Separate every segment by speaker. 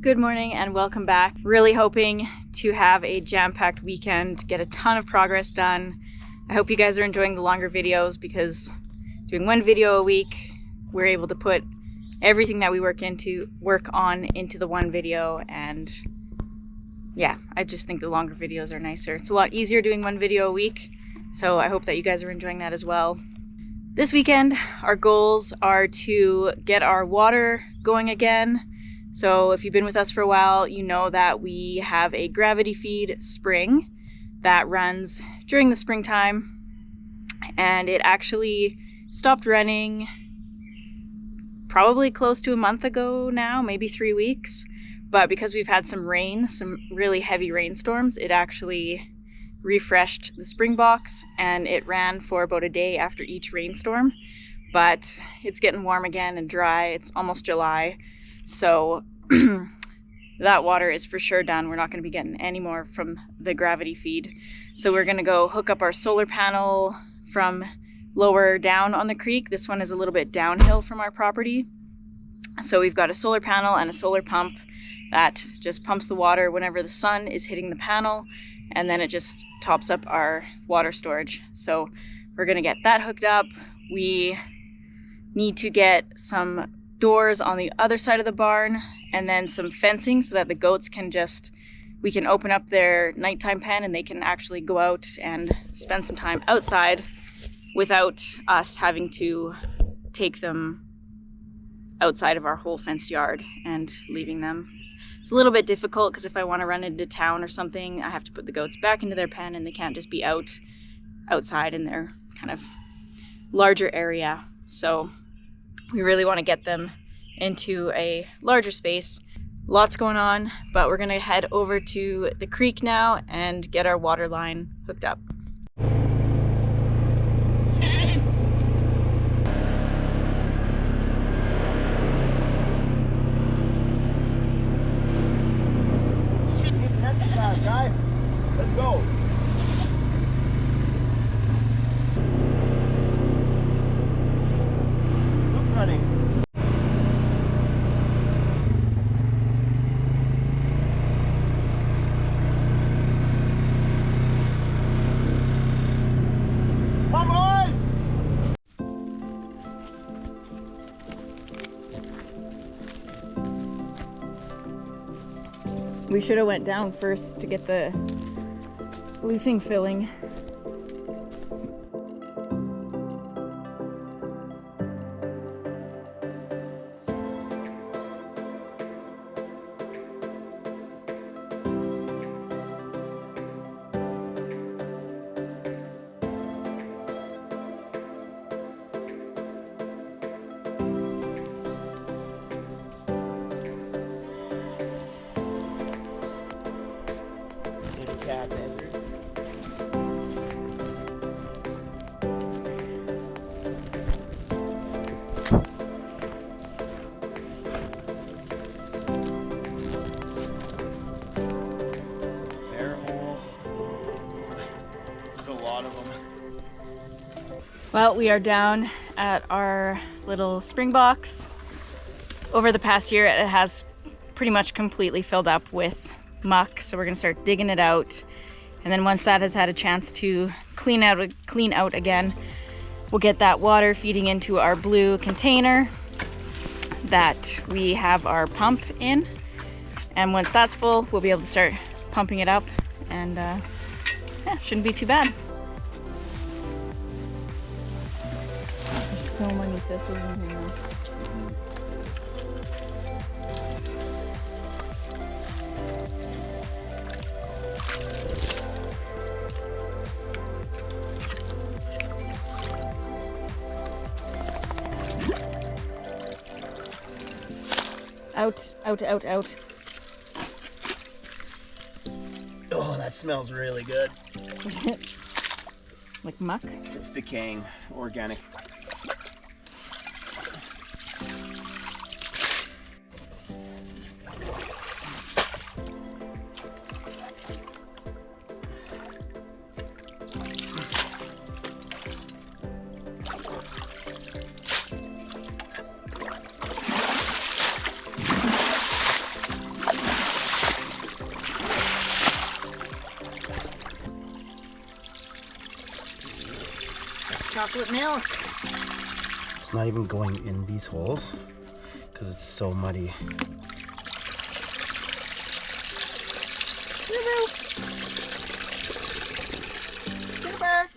Speaker 1: Good morning and welcome back. Really hoping to have a jam-packed weekend, get a ton of progress done. I hope you guys are enjoying the longer videos because doing one video a week, we're able to put everything that we work on into the one video, and yeah, I just think the longer videos are nicer. It's a lot easier doing one video a week, so I hope that you guys are enjoying that as well. This weekend, our goals are to get our water going again. So if you've been with us for a while, you know that we have a gravity feed spring that runs during the springtime, and it actually stopped running probably close to a month ago now, maybe 3 weeks. But because we've had some rain, some really heavy rainstorms, it actually refreshed the spring box and it ran for about a day after each rainstorm. But it's getting warm again and dry. It's almost July. So that water is for sure done. We're not going to be getting any more from the gravity feed. So we're going to go hook up our solar panel from lower down on the creek. This one is a little bit downhill from our property. So we've got a solar panel and a solar pump that just pumps the water whenever the sun is hitting the panel, and then it just tops up our water storage. So we're going to get that hooked up. We need to get some doors on the other side of the barn and then some fencing so that the goats we can open up their nighttime pen and they can actually go out and spend some time outside without us having to take them outside of our whole fenced yard and leaving them. It's a little bit difficult because if I want to run into town or something, I have to put the goats back into their pen and they can't just be outside in their kind of larger area. So we really want to get them into a larger space. Lots going on, but we're going to head over to the creek now and get our water line hooked up.
Speaker 2: Guys, let's go. Look running. Come on!
Speaker 1: We should have went down first to get the blue thing filling. Well, we are down at our little spring box. Over the past year, it has pretty much completely filled up with muck, so we're gonna start digging it out. And then once that has had a chance to clean out again, we'll get that water feeding into our blue container that we have our pump in. And once that's full, we'll be able to start pumping it up, and yeah, shouldn't be too bad. There's so many thistles in here. Out, out, out, out.
Speaker 2: Oh, that smells really good.
Speaker 1: Is it like muck?
Speaker 2: It's decaying, organic.
Speaker 1: Chocolate milk.
Speaker 2: It's not even going in these holes because it's so muddy.
Speaker 1: Super.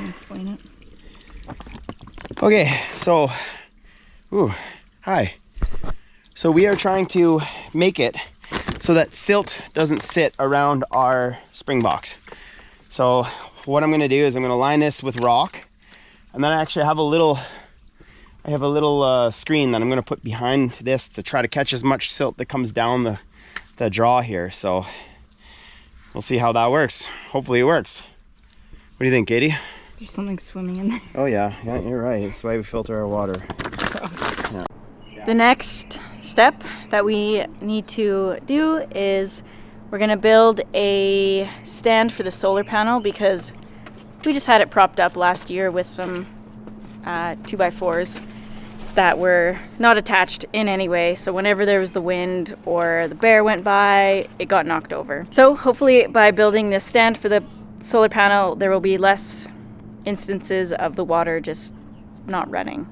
Speaker 1: Explain it.
Speaker 2: Okay, so, hi. So we are trying to make it so that silt doesn't sit around our spring box. So what I'm gonna do is I'm gonna line this with rock, and then I actually have a little, screen that I'm gonna put behind this to try to catch as much silt that comes down the draw here. So we'll see how that works. Hopefully it works. What do you think, Katie?
Speaker 1: There's something swimming in there.
Speaker 2: Oh yeah, you're right. It's the way we filter our water.
Speaker 1: Gross.
Speaker 2: Yeah.
Speaker 1: The next step that we need to do is we're gonna build a stand for the solar panel because we just had it propped up last year with some 2x4s that were not attached in any way. So whenever there was the wind or the bear went by, it got knocked over. So hopefully by building this stand for the solar panel, there will be less instances of the water just not running.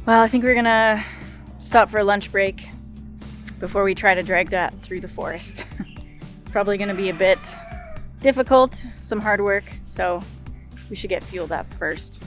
Speaker 1: Well, I think we're gonna stop for a lunch break before we try to drag that through the forest. It's probably gonna be a bit difficult, some hard work, so we should get fueled up first.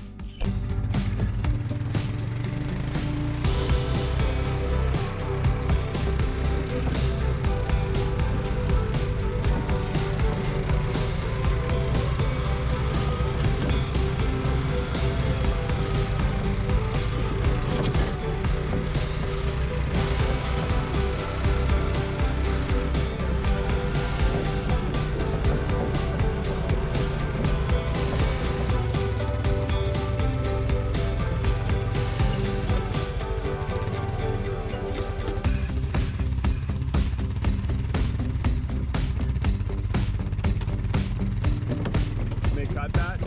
Speaker 2: Cut that.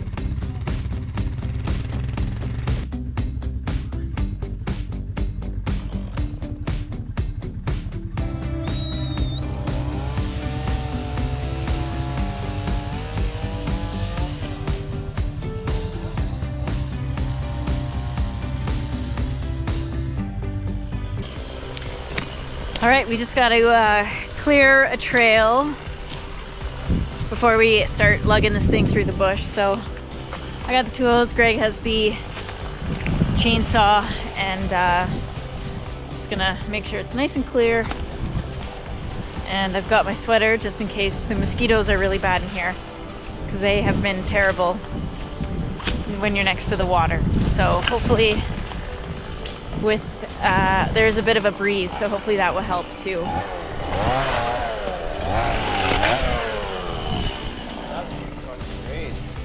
Speaker 1: All right, we just got to clear a trail before we start lugging this thing through the bush. So I got the tools, Greg has the chainsaw, and just gonna make sure it's nice and clear. And I've got my sweater just in case. The mosquitoes are really bad in here because they have been terrible when you're next to the water. So hopefully with there's a bit of a breeze, so hopefully that will help too.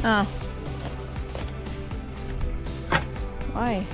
Speaker 1: Oh. Why?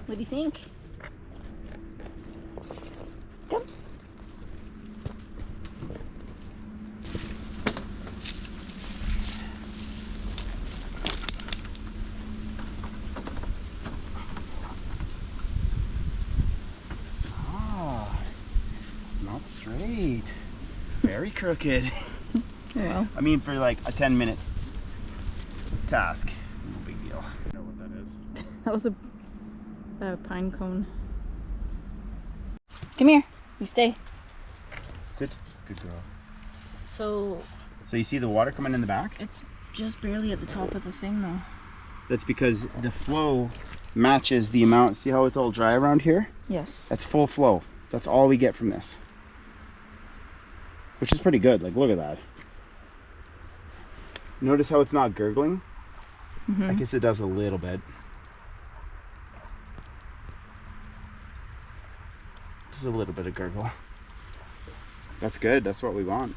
Speaker 1: What do you think? Come.
Speaker 2: Ah, not straight. Very crooked.
Speaker 1: Well.
Speaker 2: I mean, for like a 10-minute task, no big deal. I know what that is.
Speaker 1: That was a pine cone. Come here. You stay.
Speaker 2: Sit. Good girl.
Speaker 1: So
Speaker 2: So you see the water coming in the back?
Speaker 1: it's just barely at the top of the thing though.
Speaker 2: That's because the flow matches the amount. See how it's all dry around here?
Speaker 1: Yes.
Speaker 2: That's full flow. That's all we get from this. Which is pretty good. Like, look at that. Notice how it's not gurgling?
Speaker 1: Mm-hmm.
Speaker 2: I guess it does a little bit. Just a little bit of gurgle. That's good. That's what we want.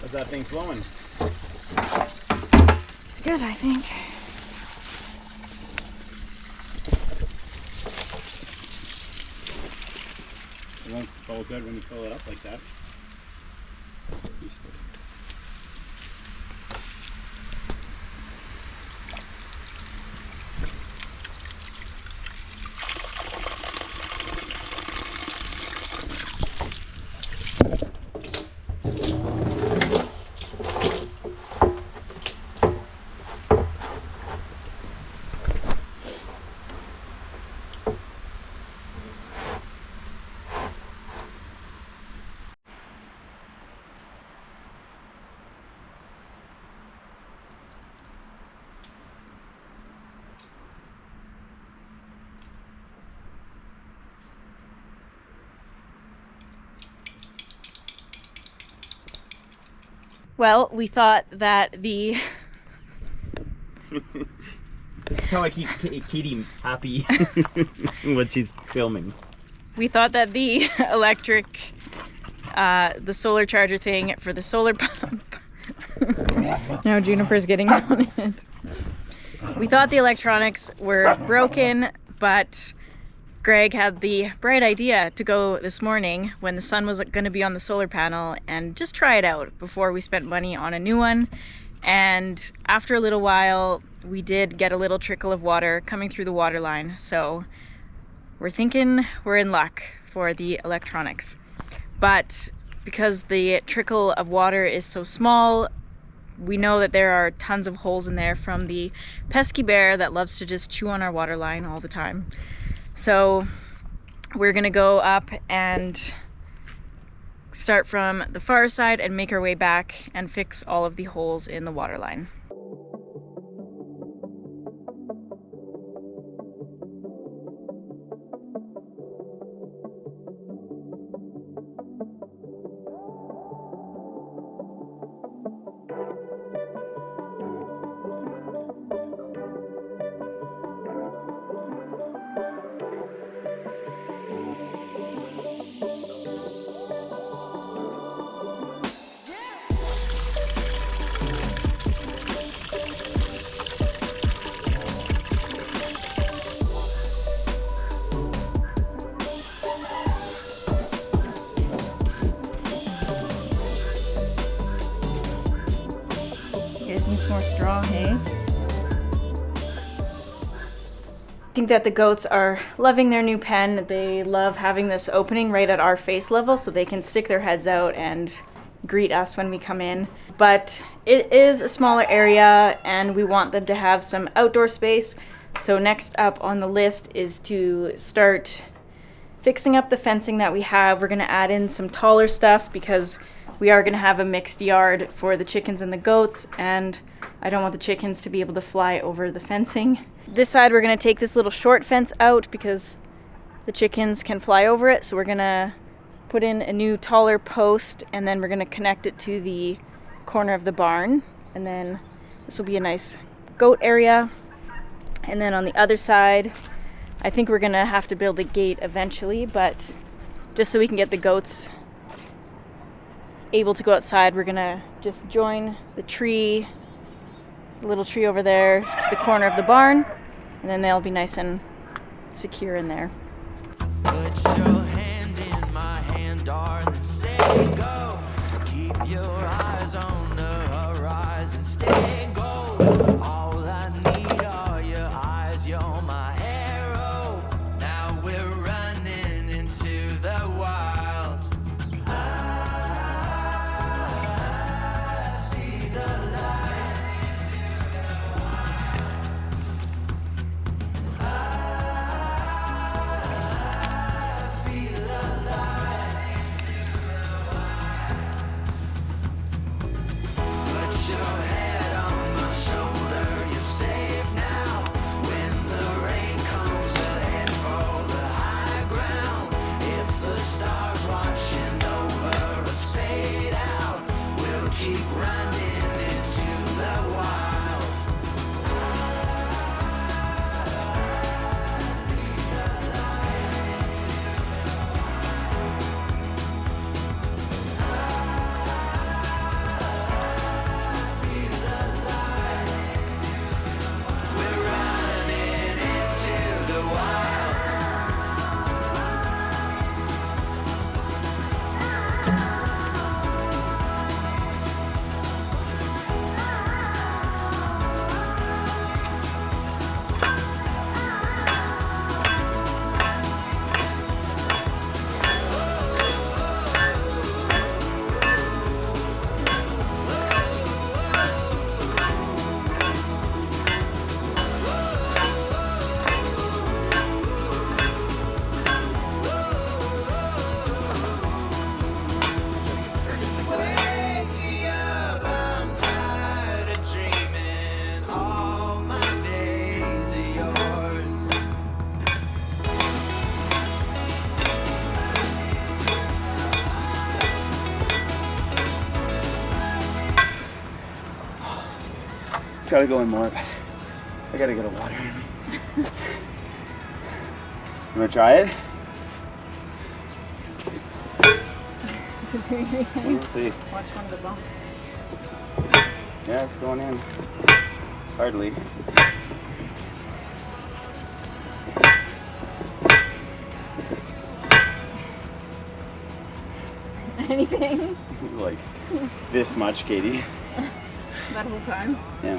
Speaker 2: How's that thing flowing?
Speaker 1: Good, I think.
Speaker 2: It won't fall good when you fill it up like that.
Speaker 1: Well, we thought that the
Speaker 2: This is how I keep Katie happy when she's filming.
Speaker 1: We thought that the electric, the solar charger thing for the solar pump. Now Juniper's getting on it. We thought the electronics were broken, but Greg had the bright idea to go this morning when the sun was going to be on the solar panel and just try it out before we spent money on a new one. And after a little while, we did get a little trickle of water coming through the water line. So we're thinking we're in luck for the electronics. But because the trickle of water is so small, we know that there are tons of holes in there from the pesky bear that loves to just chew on our water line all the time. So we're gonna go up and start from the far side and make our way back and fix all of the holes in the water line. Needs more straw, hey? I think that the goats are loving their new pen. They love having this opening right at our face level so they can stick their heads out and greet us when we come in. But it is a smaller area and we want them to have some outdoor space. So next up on the list is to start fixing up the fencing that we have. We're gonna add in some taller stuff because we are going to have a mixed yard for the chickens and the goats, and I don't want the chickens to be able to fly over the fencing. This side we're going to take this little short fence out because the chickens can fly over it, so we're going to put in a new taller post and then we're going to connect it to the corner of the barn, and then this will be a nice goat area. And then on the other side I think we're going to have to build a gate eventually, but just so we can get the goats able to go outside, we're gonna just join the tree, the little tree over there, to the corner of the barn, and then they'll be nice and secure in there.
Speaker 3: Put your hand in my hand, darling, say go. Keep your eyes on the horizon, stay gold. All I need are your eyes, you're my arrow. Now we're running into the wild.
Speaker 2: It's gotta go in more. I gotta get a water in me. You wanna try it?
Speaker 1: Is it doing anything?
Speaker 2: We'll see.
Speaker 1: Watch one of the bumps.
Speaker 2: Yeah, it's going in. Hardly.
Speaker 1: Anything?
Speaker 2: Like this much, Katie.
Speaker 1: That whole time?
Speaker 2: Yeah.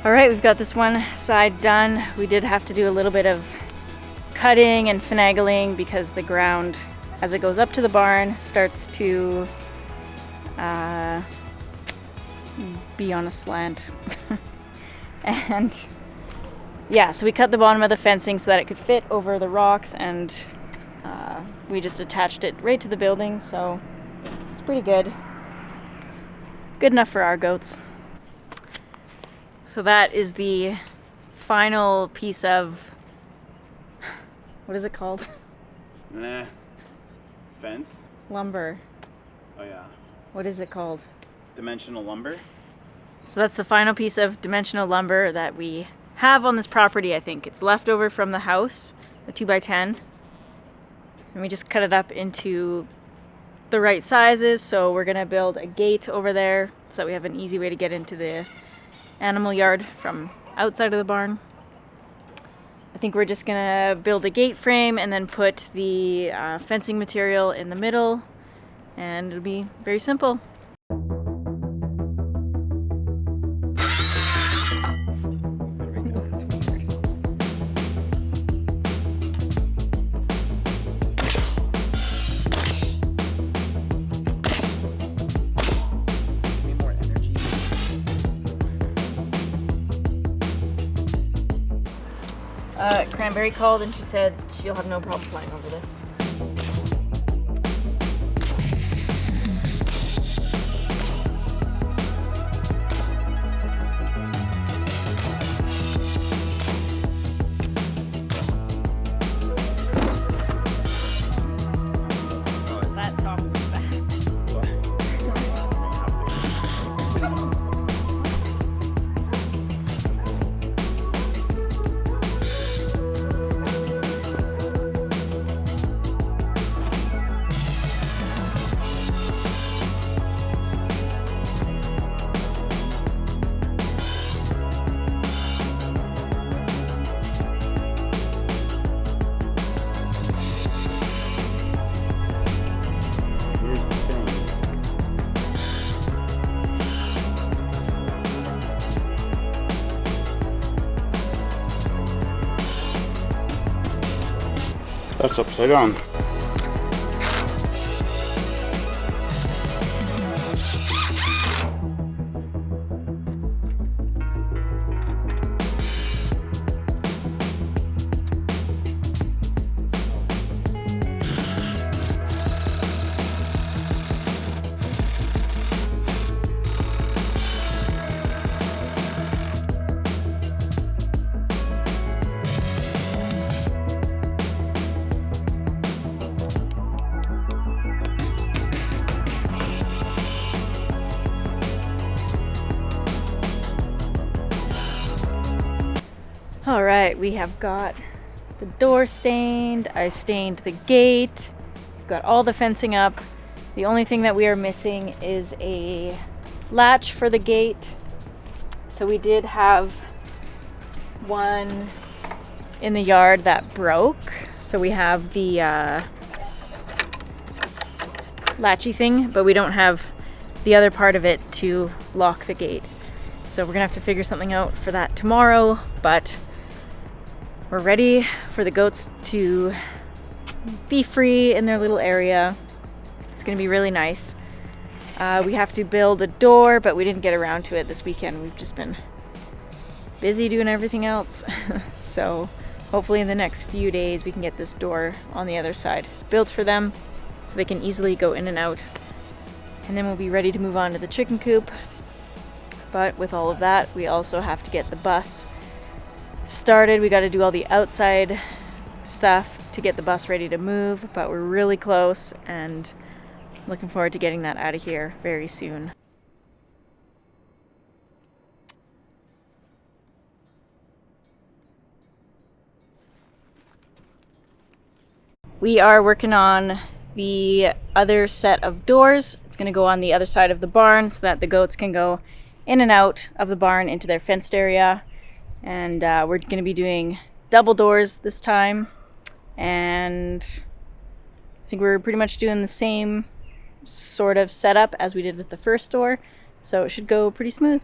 Speaker 1: All right, we've got this one side done. We did have to do a little bit of cutting and finagling because the ground, as it goes up to the barn, starts to be on a slant. And yeah, so we cut the bottom of the fencing so that it could fit over the rocks, and we just attached it right to the building, so it's pretty good. Good enough for our goats. So that is the final piece of, what is it called?
Speaker 2: Fence?
Speaker 1: Lumber.
Speaker 2: Oh yeah.
Speaker 1: What is it called?
Speaker 2: Dimensional lumber?
Speaker 1: So that's the final piece of dimensional lumber that we have on this property, I think. It's left over from the house, the 2x10. And we just cut it up into the right sizes. So we're gonna build a gate over there so that we have an easy way to get into the animal yard from outside of the barn. I think we're just gonna build a gate frame and then put the fencing material in the middle, and it'll be very simple. Cranberry called and she said she'll have no problem flying over this. That top was bad.
Speaker 2: That's upside down.
Speaker 1: All right, we have got the door stained. I stained the gate. We've got all the fencing up. The only thing that we are missing is a latch for the gate. So we did have one in the yard that broke. So we have the latchy thing, but we don't have the other part of it to lock the gate. So we're gonna have to figure something out for that tomorrow, but we're ready for the goats to be free in their little area. It's gonna be really nice. We have to build a door, but we didn't get around to it this weekend. We've just been busy doing everything else. So hopefully in the next few days we can get this door on the other side built for them so they can easily go in and out. And then we'll be ready to move on to the chicken coop. But with all of that, we also have to get the bus started. We got to do all the outside stuff to get the bus ready to move, but we're really close and looking forward to getting that out of here very soon. We are working on the other set of doors. It's going to go on the other side of the barn so that the goats can go in and out of the barn into their fenced area. And we're going to be doing double doors this time. And I think we're pretty much doing the same sort of setup as we did with the first door. So it should go pretty smooth.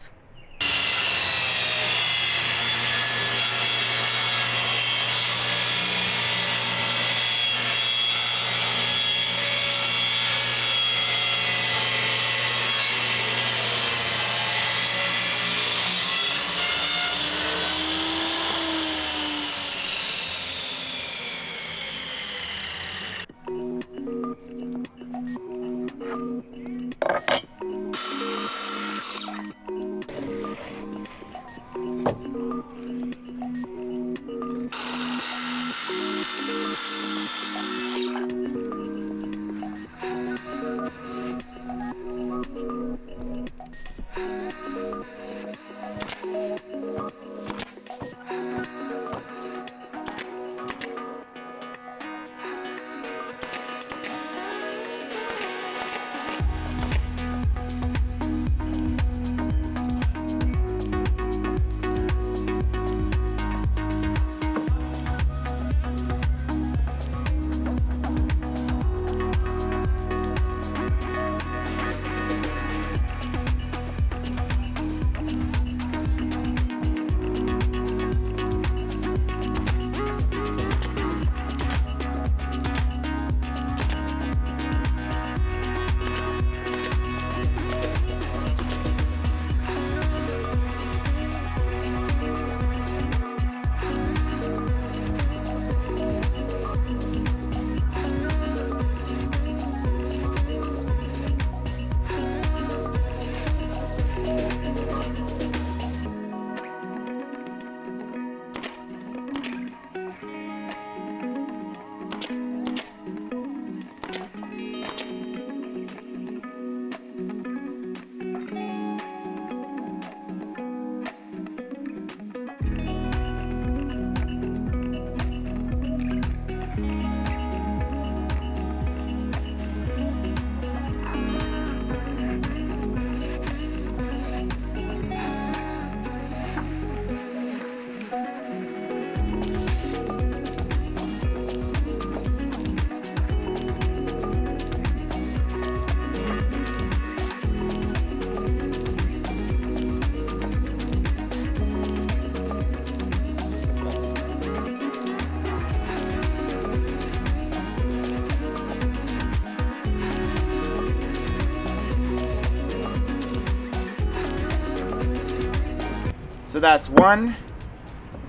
Speaker 2: So that's 1,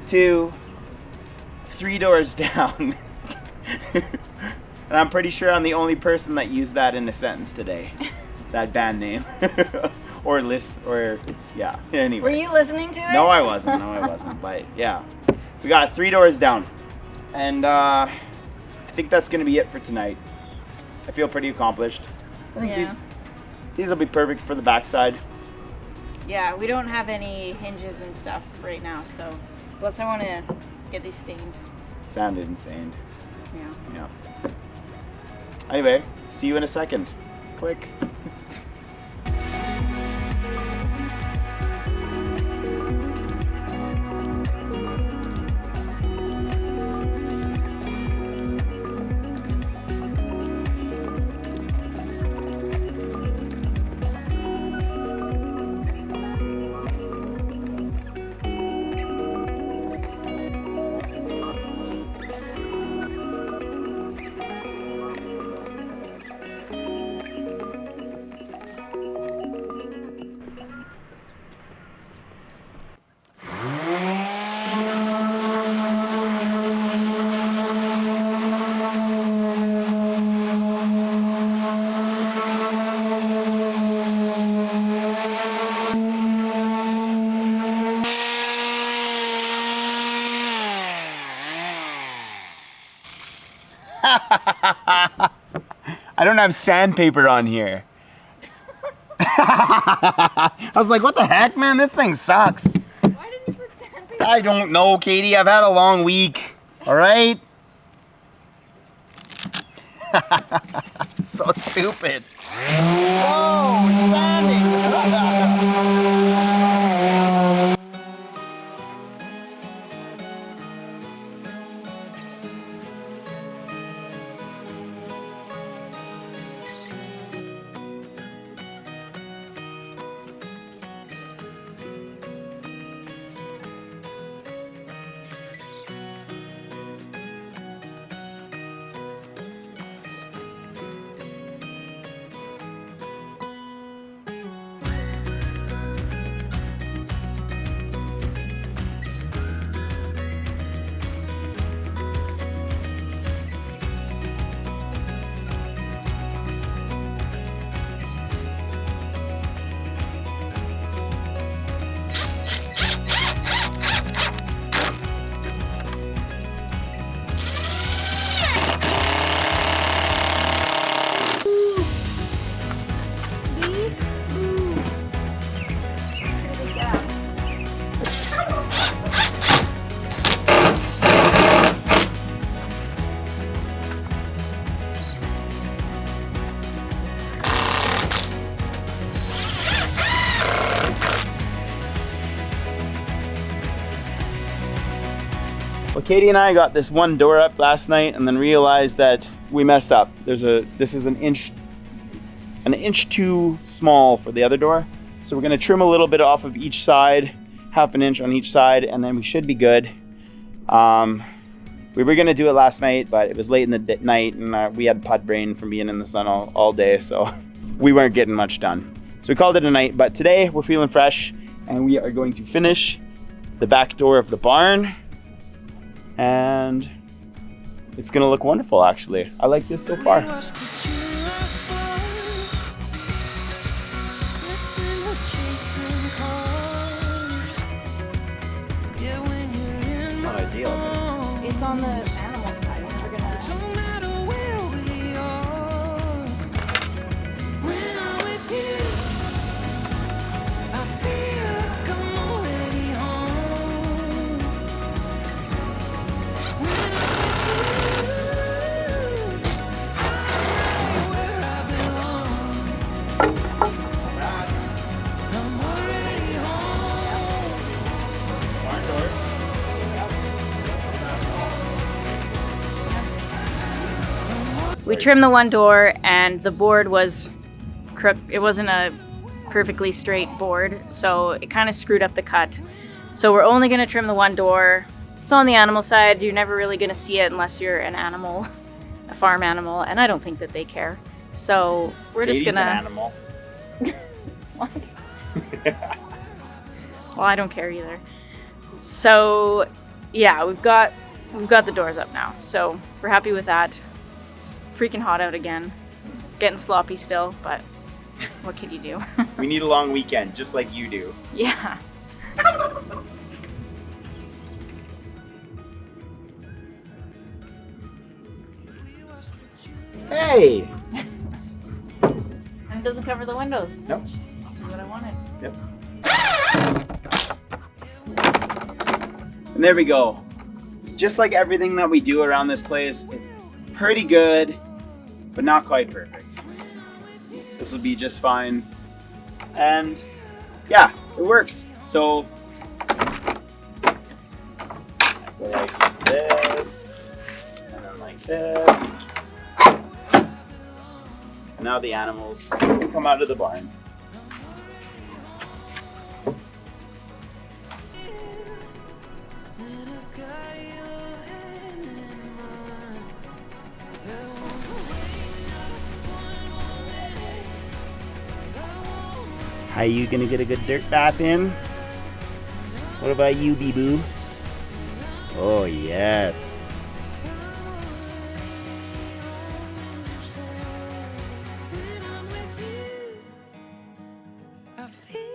Speaker 2: 2, 3 doors down. And I'm pretty sure I'm the only person that used that in a sentence today. That band name. Or list, or yeah, anyway.
Speaker 1: Were you listening to it?
Speaker 2: No, I wasn't. But yeah, we got 3 doors down. And I think that's gonna be it for tonight. I feel pretty accomplished. I think these will be perfect for the backside.
Speaker 1: Yeah, we don't have any hinges and stuff right now, so Plus I want to get these stained.
Speaker 2: Sanded and stained.
Speaker 1: Yeah.
Speaker 2: Yeah. Anyway, see you in a second. Click. I don't have sandpaper on here. I was like, what the heck, man? This thing sucks.
Speaker 1: Why didn't you put sandpaper?
Speaker 2: I don't know, Katie. I've had a long week. All right? So stupid. Whoa, sanding. Well, Katie and I got this one door up last night and then realized that we messed up. This is an inch too small for the other door. So we're gonna trim a little bit off of each side, half an inch on each side, and then we should be good. We were gonna do it last night, but it was late in the night and we had pud brain from being in the sun all day, so we weren't getting much done. So we called it a night, but today we're feeling fresh and we are going to finish the back door of the barn. And it's gonna look wonderful, actually. I like this so far. Not ideal.
Speaker 1: It's on the animal side. We're gonna... We trimmed the one door and the board was it wasn't a perfectly straight board, so it kind of screwed up the cut. So we're only going to trim the one door. It's on the animal side. You're never really going to see it unless you're an animal, a farm animal, and I don't think that they care. So we're
Speaker 2: Katie's
Speaker 1: just gonna...
Speaker 2: an animal.
Speaker 1: What? Well, I don't care either. So yeah, we've got the doors up now, so we're happy with that. It's freaking hot out again, getting sloppy still, but what can you do?
Speaker 2: We need a long weekend, just like you do.
Speaker 1: Yeah.
Speaker 2: Hey!
Speaker 1: And it doesn't cover the windows.
Speaker 2: Nope.
Speaker 1: Which is what I wanted.
Speaker 2: Yep. And And there we go. Just like everything that we do around this place, it's pretty good, but not quite perfect. This will be just fine. And yeah, it works. So I go like this, and then like this. And now the animals can come out of the barn. Are you gonna get a good dirt bath in? What about you, Bee-Boo? Oh, yes.
Speaker 3: I feel